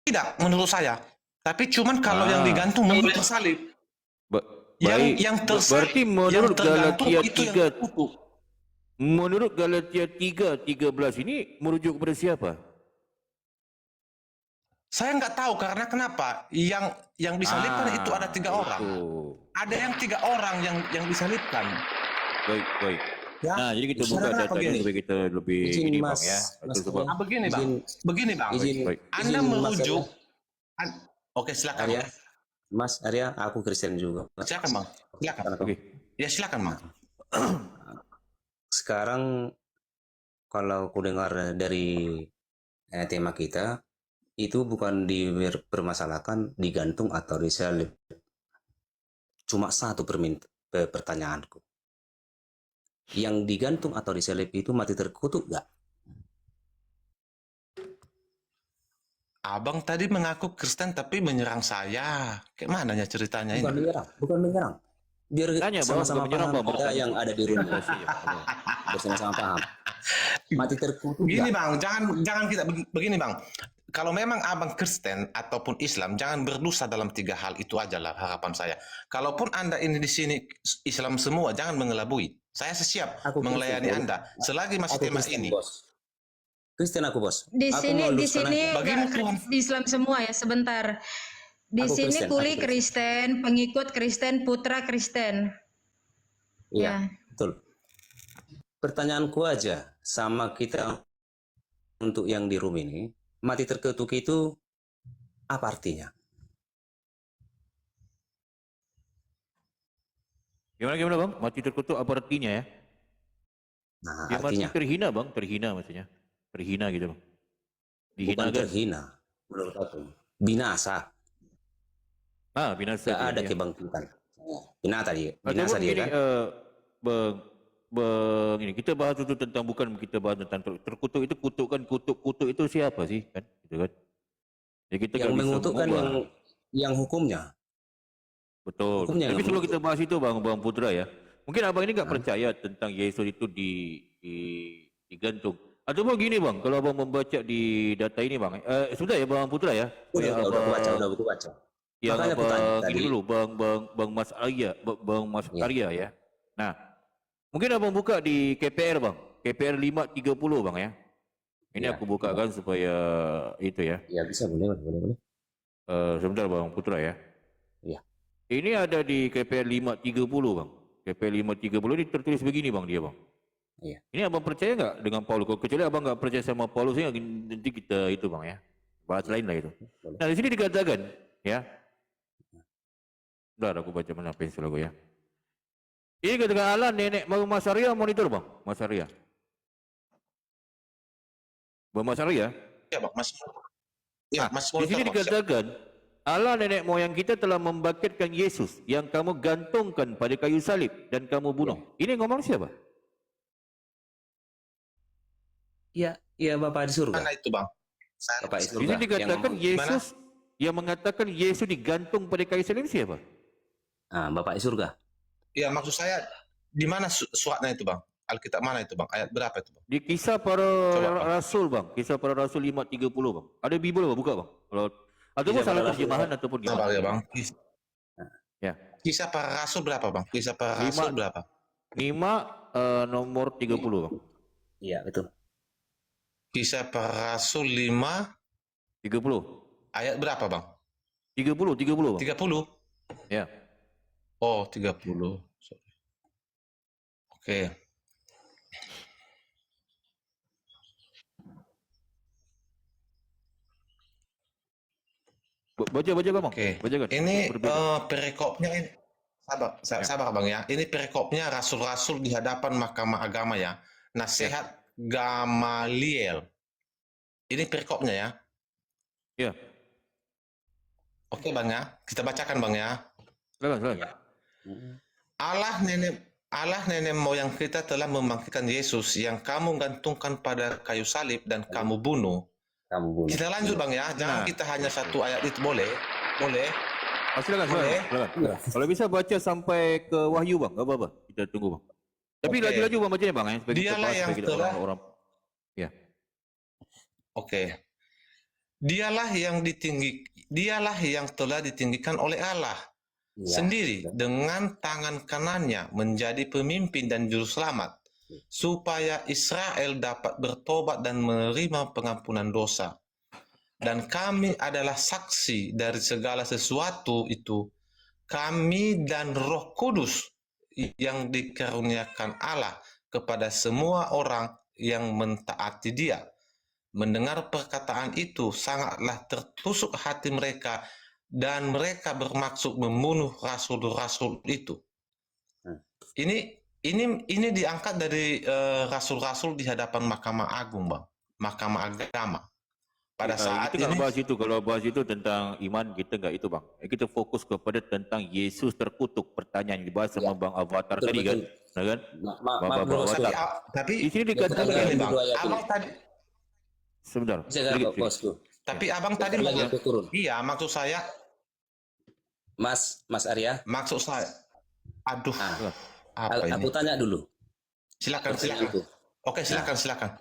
Tidak, menurut saya. Tapi cuman kalau yang digantung menurut tersalib. Baik, berarti yang menurut tergantung Galatia itu yang 3, terkutuk. menurut Galatia 3:13 ini merujuk kepada siapa? Saya nggak tahu karena kenapa yang disalibkan itu ada 3 orang. Ada yang 3 orang yang disalibkan. Baik. Ya. Nah, jadi kita buka datanya supaya kita lebih ini Bang ya. Begini Bang. Anda merujuk. Oke, silakan. Mas Arya, aku Kristen juga. Silakan Bang. Silakan. Oke. Ya silakan Bang. Sekarang kalau aku dengar dari tema kita, itu bukan dipermasalahkan digantung atau disalib. Cuma satu pertanyaanku. Yang digantung atau disalib itu mati terkutuk nggak? Abang tadi mengaku Kristen tapi menyerang saya. Kayak mananya ceritanya Bukan ini? bukan menyerang. Biar sama-sama paham kita yang ada di rumah. Bersama-sama paham. Mati terkutuk. Begini Bang, jangan kita begini Bang. Kalau memang abang Kristen ataupun Islam, jangan berdosa dalam 3 hal itu aja lah harapan saya. Kalaupun Anda ini di sini Islam semua, jangan mengelabui. Saya siap melayani Anda selagi masih tema ini. Bos. Kristen aku bos. Di sini di Islam semua ya sebentar. Di sini kuli Kristen, pengikut Kristen, putra Kristen. Iya, betul. Pertanyaanku aja sama kita untuk yang di room ini, mati terkutuk itu apa artinya? Gimana Bang? Mati terkutuk apa artinya ya? Nah, ya artinya mati terhina Bang, terhina maksudnya. Terhina gitu Bang. Bukan terhina, menurut aku. Binasa. Binasa. Gak ada kebangkitan. Binasa dia kan? Bang, ini kita bahas itu tentang bukan kita bahas tentang terkutuk itu kutuk itu siapa sih kan? Gitu kan? Ya kita yang mengutukkan yang hukumnya. Betul. Hukumnya tapi sebelum kita bahas itu Bang Putra ya. Mungkin abang ini nggak percaya tentang Yesus itu digantung. Atau begini Bang, kalau abang membaca di data ini Bang, sudah ya Bang Putra ya? Udah aku baca. Yang abang ini dulu, Bang Mas Arya ya. Nah, mungkin abang buka di KPR Bang, KPR 530 Bang ya. Ini aku bukakan supaya itu ya. Ya bisa, boleh. Sebentar Bang Putra ya. Iya. Ini ada di KPR 530 Bang. KPR 530 ini tertulis begini Bang dia Bang. Iya. Ini abang percaya nggak dengan Paulus? Kecuali abang nggak percaya sama Paulus, nanti kita itu Bang ya. Bahas lain lah itu. Nah di sini dikatakan ya. Udah aku baca mana pensil aku ya. Ini katakan Allah nenek Mas Arya monitor Bang. Mas Arya. Bang Mas Arya. Ya Bang, Mas. Ya, Mas di sini dikatakan Allah nenek moyang kita telah membangkitkan Yesus yang kamu gantungkan pada kayu salib dan kamu bunuh. Ini ngomong siapa? Iya Bapak di surga. Mana itu Bang? Bapak di surga. Ini dikatakan Yesus yang mengatakan Yesus digantung pada kayu salib siapa? Bapak di surga. Ya maksud saya di mana suratnya itu Bang? Alkitab mana itu Bang? Ayat berapa itu Bang? Di Kisah Para Rasul Bang. Kisah Para Rasul 5:30 Bang. Ada Bible Bang, buka Bang. Kalau ataupun salah terjemahan ataupun gimana ya Bang? Ya. Kisah Para Rasul berapa Bang? Kisah Para Rasul berapa? 5 nomor 30 Bang. Iya betul. Kisah Para Rasul 5 30. Ayat berapa Bang? 30 Bang. 30? Ya. Oh 30. Sorry. Oke. Baca Bang. Oke. Bacakan. Ini perikopnya ini. Sabar Bang ya. Ini perikopnya rasul-rasul di hadapan Mahkamah Agama ya. Nasihat Gamaliel. Ini perikopnya ya. Ya. Oke Bang ya. Kita bacakan Bang ya. Silakan. Allah nenek moyang kita telah membangkitkan Yesus yang kamu gantungkan pada kayu salib dan kamu bunuh. Kita lanjut Bang ya. Jangan kita hanya satu ayat itu boleh? Silakan. Kalau bisa baca sampai ke Wahyu Bang, enggak apa-apa. Kita tunggu Bang. Tapi laju-laju Bang bacanya Bang ya, supaya Dialah yang telah orang. Ya. Oke. dialah yang telah ditinggikan oleh Allah sendiri dengan tangan kanannya menjadi pemimpin dan juru selamat supaya Israel dapat bertobat dan menerima pengampunan dosa. Dan kami adalah saksi dari segala sesuatu itu, kami dan Roh Kudus yang dikaruniakan Allah kepada semua orang yang mentaati Dia. Mendengar perkataan itu sangatlah tertusuk hati mereka dan mereka bermaksud membunuh rasul-rasul itu. Ini diangkat dari rasul-rasul di hadapan Mahkamah Agung, Bang. Mahkamah Agama. Pada saat kita ini bahas itu, kalau bahas itu tentang iman, kita nggak itu, Bang. Kita fokus kepada tentang Yesus terkutuk, pertanyaan yang dibahas sama Bang Avatar tadi kan. Nah, kan? Bang Avatar. Tapi Di sini dikatakan Bang, abang tadi sebentar. Tapi abang tadi iya, maksud saya Mas Arya. Maksud saya, aduh, apa Aku ini? tanya dulu. Silakan. Oke, silakan.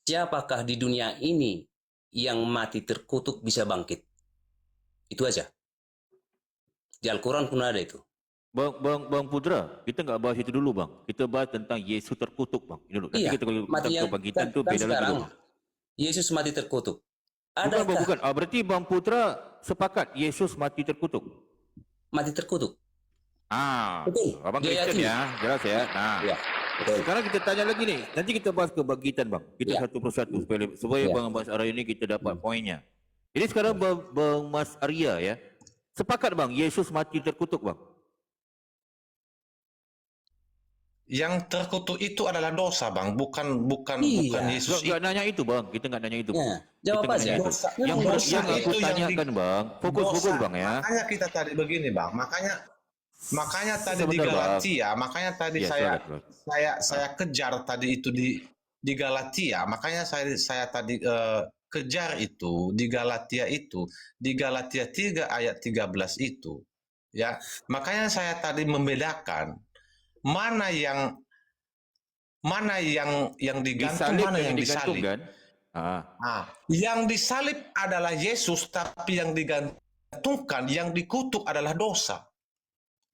Siapakah di dunia ini yang mati terkutuk bisa bangkit? Itu aja. Di Al-Quran pun ada itu. Bang Putra, kita nggak bahas itu dulu, Bang. Kita bahas tentang Yesus terkutuk, Bang. Ini dulu. Nanti kita kalau mati yang kebangkitan itu beda lagi, Bang. Yesus mati terkutuk. Bukan. Berarti Bang Putra sepakat Yesus mati terkutuk. Mati terkutuk. Betul. Abang Kristen ya, jelas ya. Nah, ya, betul. Sekarang kita tanya lagi nih. Nanti kita bahas kebangkitan, Bang. Kita satu persatu supaya Bang Mas Arya ini kita dapat poinnya. Jadi sekarang Bang Mas Arya ya, sepakat Bang Yesus mati terkutuk, Bang. Yang terkutuk itu adalah dosa, Bang, bukan Yesus. Enggak nanya itu, Bang. Kita enggak nanya itu, Bang. Jawab aja. Yang aku tanyakan, Bang. Fokus, Bang ya. Makanya kita tadi begini, Bang. Makanya tadi di Galatia, makanya tadi saya kejar tadi itu di Galatia. Makanya saya tadi kejar itu di Galatia 3 ayat 13 itu. Ya, makanya saya tadi membedakan mana yang digantung, mana yang disalib. Kan? Yang disalib adalah Yesus, tapi yang digantungkan, yang dikutuk adalah dosa.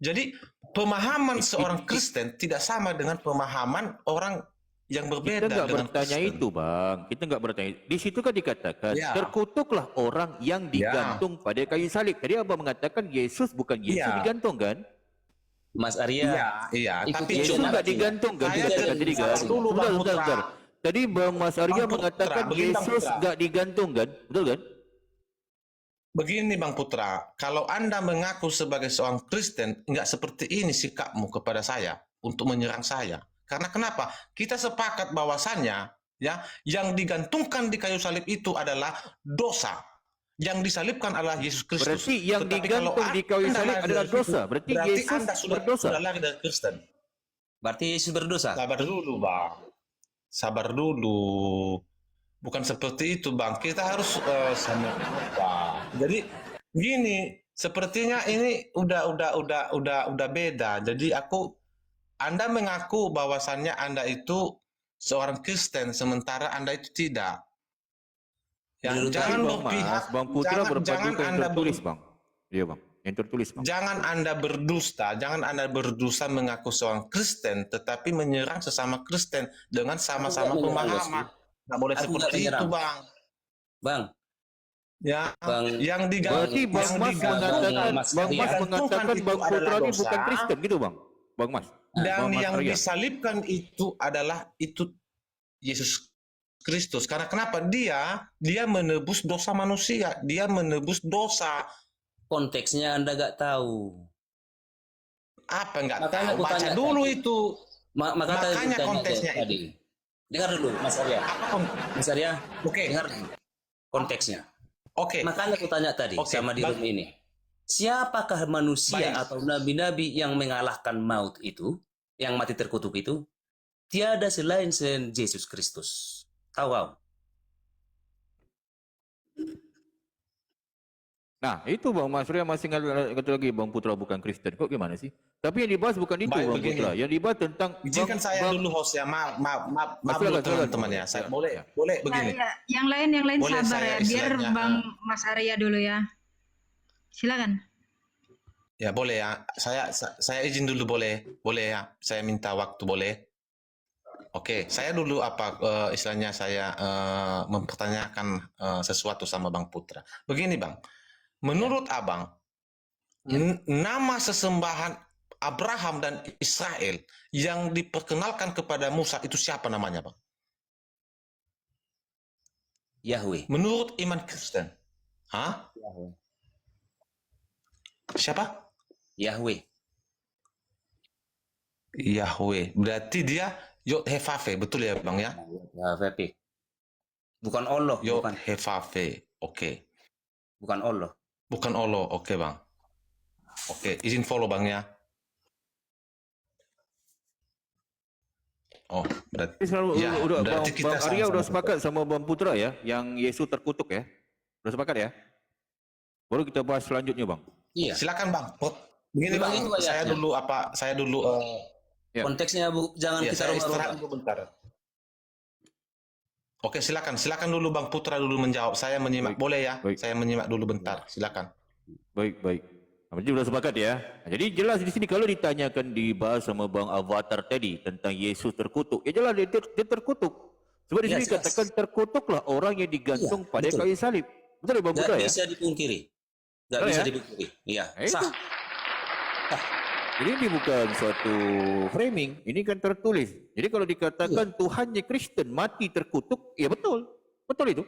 Jadi pemahaman seorang Kristen tidak sama dengan pemahaman orang yang berbeda kita dengan bertanya Kristen. itu, Bang. Kita nggak bertanya. Di situ kan dikatakan terkutuklah orang yang digantung pada kayu salib. Tadi Abang mengatakan Yesus bukan Yesus digantung kan? Mas Arya. Iya. Tapi Yesus nggak digantung kan? Dikatakan tadi kan? Sebentar. Tadi Bang Mas Arya mengatakan Yesus nggak digantung kan? Betul kan? Begini Bang Putra, kalau Anda mengaku sebagai seorang Kristen, nggak seperti ini sikapmu kepada saya untuk menyerang saya. Karena kenapa? Kita sepakat bahwasannya ya, yang digantungkan di kayu salib itu adalah dosa. Yang disalibkan adalah Yesus Kristus. Berarti yang digantung di kayu salib adalah dosa. Berarti Yesus Anda sudah lari dari Kristen. Berarti Yesus berdosa. Sabar dulu, Bang. Sabar dulu. Bukan seperti itu, Bang. Kita harus sama Bang. Jadi gini, sepertinya ini udah beda. Jadi Anda mengaku bahwasannya Anda itu seorang Kristen, sementara Anda itu tidak. Ya, jangan berpihak, Bang Putra jangan Anda tertulis, Bang. Iya, Bang. Yang tertulis, Bang. Jangan Anda berdusta mengaku seorang Kristen, tetapi menyerang sesama Kristen dengan sama-sama pemahaman. Nggak boleh seperti itu, Bang. Bang. Ya, yang berarti Bang Mas mengatakan Bang Putra ini bukan Kristen gitu, Bang. Bang Mas. Dan yang disalibkan itu adalah Yesus Kristus. Karena kenapa? Dia menebus dosa manusia. Dia menebus dosa. Konteksnya Anda nggak tahu. Apa nggak tahu? Baca dulu itu. Makanya konteksnya tadi. Dengar dulu, Mas Arya. Mas Arya, dengar dulu konteksnya. Makanya aku tanya tadi sama di room ini. Siapakah manusia atau nabi-nabi yang mengalahkan maut itu, yang mati terkutuk itu? Tiada selain Yesus Kristus. Tahu? Nah, itu Bang Mas Surya masih kata lagi Bang Putra bukan Kristen. Kok gimana sih? Tapi yang dibahas bukan itu Baik, Bang begini. Putra. Yang dibahas tentang Izinkan saya dulu host ya. Maaf dulu teman-teman ya. Saya boleh begini. Ya, yang lain Boleh sabar saya ya. Biar istilahnya, Bang Mas Arya dulu ya. Silakan. Ya boleh ya. Saya izin dulu boleh. Boleh ya. Saya minta waktu boleh. Oke, saya dulu istilahnya saya mempertanyakan sesuatu sama Bang Putra. Begini Bang, menurut Abang, nama sesembahan Abraham dan Israel yang diperkenalkan kepada Musa itu siapa namanya Bang? Yahweh. Menurut iman Kristen. Hah? Yahweh. Siapa? Yahweh. Yahweh. Berarti dia Yod Hevave, betul ya Bang ya? Yahweh. Bukan Allah. Yod Bukan. Hevave. Oke. Bukan Allah. Bukan Allah. Oke Bang. Oke, izin follow Bang ya. Oh, berarti ya, Bang kita Arya sama-sama udah sepakat sama Bang Putra ya, yang Yesus terkutuk ya. Udah sepakat ya? Baru kita bahas selanjutnya Bang. Iya. Silakan Bang. Begini Bang, Itu saya dulu Ya. konteksnya jangan ya, kita saya istirahat rubah-rubah. dulu bentar. Oke, silakan dulu Bang Putra dulu menjawab. Saya menyimak, Baik. boleh ya? Baik. Saya menyimak dulu bentar. Silakan. Baik. Jadi sudah sepakat ya. Jadi jelas di sini kalau ditanyakan dibahas sama Bang Avatar tadi tentang Yesus terkutuk. Ya jelas dia terkutuk. Sebab di Ya, sini jelas. katakan terkutuklah orang yang digantung Iya, pada betul. kayu salib. Betul ya Bang Putra Gak ya? bisa dipungkiri. Gak Betul bisa ya? dipungkiri. Iya. Itu. Sah. Jadi ini bukan suatu framing, ini kan tertulis. Jadi kalau dikatakan Tuhannya Kristen mati terkutuk, ya betul. Betul itu.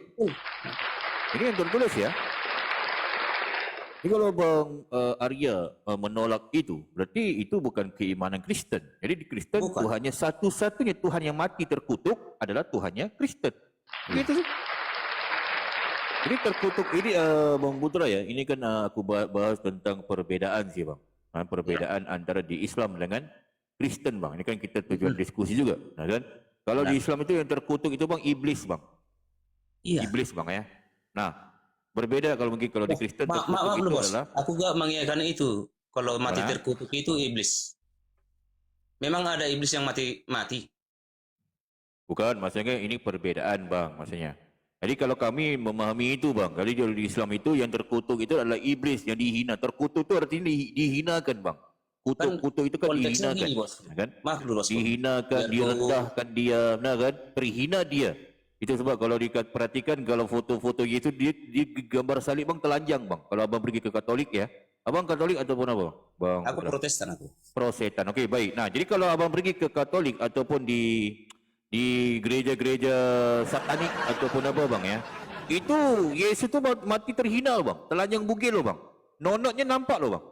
Ini yang tertulis ya. Jadi kalau Bang Arya menolak itu, berarti itu bukan keimanan Kristen. Jadi di Kristen Bukan. Tuhannya satu-satunya Tuhan yang mati terkutuk adalah Tuhannya Kristen. Begitu sih. Jadi terkutuk ini Bang Putra ya, ini kan aku bahas tentang perbedaan sih Bang. Perbedaan antara di Islam dengan Kristen Bang. Ini kan kita tujuan diskusi juga. Nah, kan? Kalau di Islam itu yang terkutuk itu Bang iblis Bang. Iya. Iblis Bang ya. Nah, berbeda kalau mungkin kalau di Kristen terkutuk Maaf itu dulu bos. adalah Aku gak mengiyakan itu. Kalau mati Mana? terkutuk itu iblis. Memang ada iblis yang mati. bukan, maksudnya ini perbedaan Bang maksudnya. Jadi kalau kami memahami itu Bang, jadi di Islam itu yang terkutuk itu adalah iblis yang dihina. Terkutuk itu artinya dihinakan Bang. Kutuk itu kan konteksnya dihinakan. gini, bos. Kan? Maaf dulu bos. Dihinakan, Biar direndahkan dia, nah kan? Terhina dia. Itu sebab kalau perhatikan kalau foto-foto Yesus dia gambar salib Bang telanjang Bang. Kalau Abang pergi ke Katolik ya. Abang Katolik ataupun apa? Bang. Aku Protestan aku. Protestan. Okey, baik. Nah, jadi kalau Abang pergi ke Katolik ataupun di gereja-gereja satanik ataupun apa Bang ya. Itu Yesus tu mati terhina Bang. Telanjang bugil loh Bang. Nonotnya nampak loh Bang.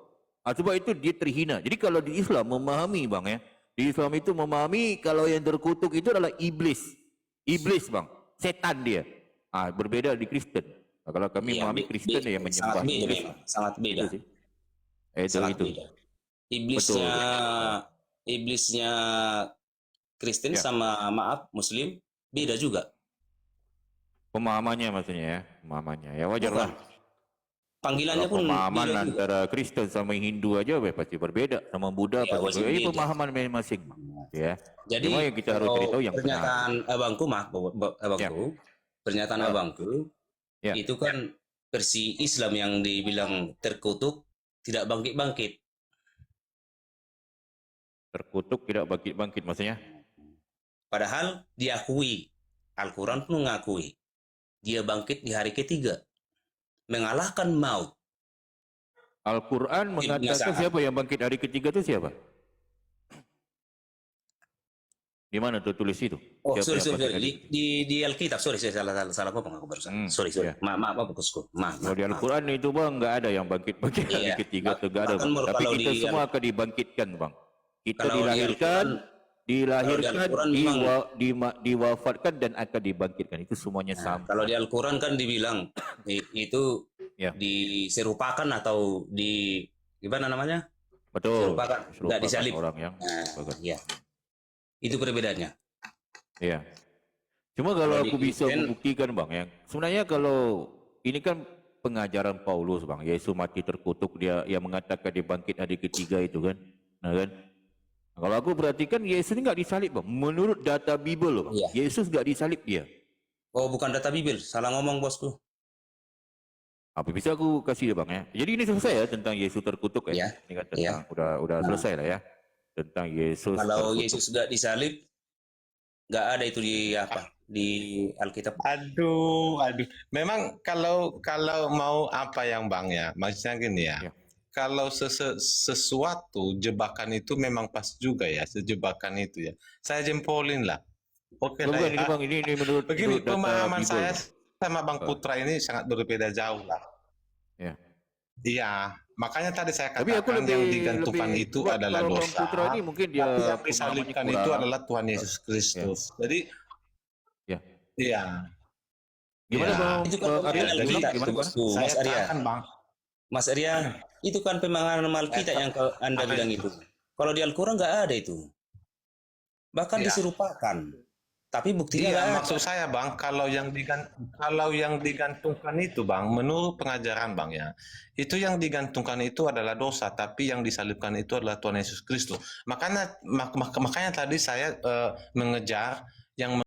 Sebab itu dia terhina. Jadi kalau di Islam memahami Bang ya. Di Islam itu memahami kalau yang terkutuk itu adalah iblis. Iblis Bang. Setan dia. Berbeda di Kristen. Nah, kalau kami memahami Kristen yang menyembah iblis. Sangat beda. Itu. Beda. Iblisnya Kristen sama Muslim beda juga. Pemahamannya maksudnya ya. Pemahamannya. Ya wajar lah. Panggilannya Kalau pun pemahaman beda juga. antara Kristen sama Hindu aja pasti berbeda, sama Buddha Ya, pasti pasti berbeda. Ini beda. pemahaman masing-masing, ya. Jadi Cuma yang kita harus cerita yang benar. pernyataan abangku pernyataan abangku Ya. itu kan versi Islam yang dibilang terkutuk tidak bangkit-bangkit. Terkutuk tidak bangkit-bangkit maksudnya. Padahal diakui, Al-Quran pun mengakui dia bangkit di hari ketiga, mengalahkan maut. Al-Quran mengatakan siapa yang bangkit hari ketiga itu siapa? Di mana tertulis itu? Oh, Siapa sorry. yang bangkit hari ketiga? Di Alkitab, sorry, saya salah ngomong aku barusan. Sorry. Ya. Maaf, bosku. Maaf. Kalau di Al-Quran itu bang nggak ada yang bangkit-bangkit hari Iya. ketiga itu nggak ada. Bahkan Bang. Tapi kalau kita di semua akan dibangkitkan bang. Kita Kalau di dilahirkan, Al-Quran memang- diwafatkan dan akan dibangkitkan. Itu semuanya sama. Kalau di Al-Quran kan dibilang itu Ya. diserupakan atau gimana namanya? Betul. Serupakan, nggak disalib. Orang yang Ya. Itu perbedaannya. Iya. Cuma kalau Kalau aku di bisa Kristen- membuktikan bang, ya sebenarnya kalau ini kan pengajaran Paulus bang. Yesus mati terkutuk, dia yang mengatakan dia bangkit hari ketiga itu kan. Nah kan. Kalau aku perhatikan Yesus ni nggak disalib bang. Menurut data Bible loh, Iya. Yesus nggak disalib dia. Oh, bukan data Bible. Salah ngomong, bosku. Apa bisa aku kasih dia bang ya. Jadi ini selesai ya tentang Yesus terkutuk ya. Iya. Ini kan tentang udah selesai lah ya. Tentang Yesus Kalau terkutuk. Yesus sudah disalib, nggak ada itu di apa? Di Alkitab. Aduh. Memang kalau mau apa yang bang ya, maksudnya gini ya. Ya. Kalau sesuatu jebakan itu memang pas juga ya, sejebakan itu ya. Saya jempolin lah. Oke lah Bukan, ya. ini bang, ini menurut Begini, data pemahaman Bible, saya Bang. sama Bang Putra ini sangat berbeda jauh lah. Ya. Iya, makanya tadi saya Tapi aku katakan yang digantungkan itu sebab adalah kalau Bang dosa. Putra ini mungkin dia Tapi yang pemahamannya disalibkan kurang. itu adalah Tuhan Yesus Kristus. Jadi, Ya. iya. Gimana Iya. bang? Itu kan Arya, pemahaman jadi kita, gimana? bosku, Saya Mas Arya. katakan bang, Mas Arya, itu kan pemahaman Alkitab yang Anda bilang itu. Kalau di Al-Quran nggak ada itu. Bahkan Iya. diserupakan. Tapi buktinya Iya, nggak ada. maksud saya bang, kalau yang digantungkan itu bang, menurut pengajaran bang ya, itu yang digantungkan itu adalah dosa, tapi yang disalibkan itu adalah Tuhan Yesus Kristus. Makanya tadi saya mengejar yang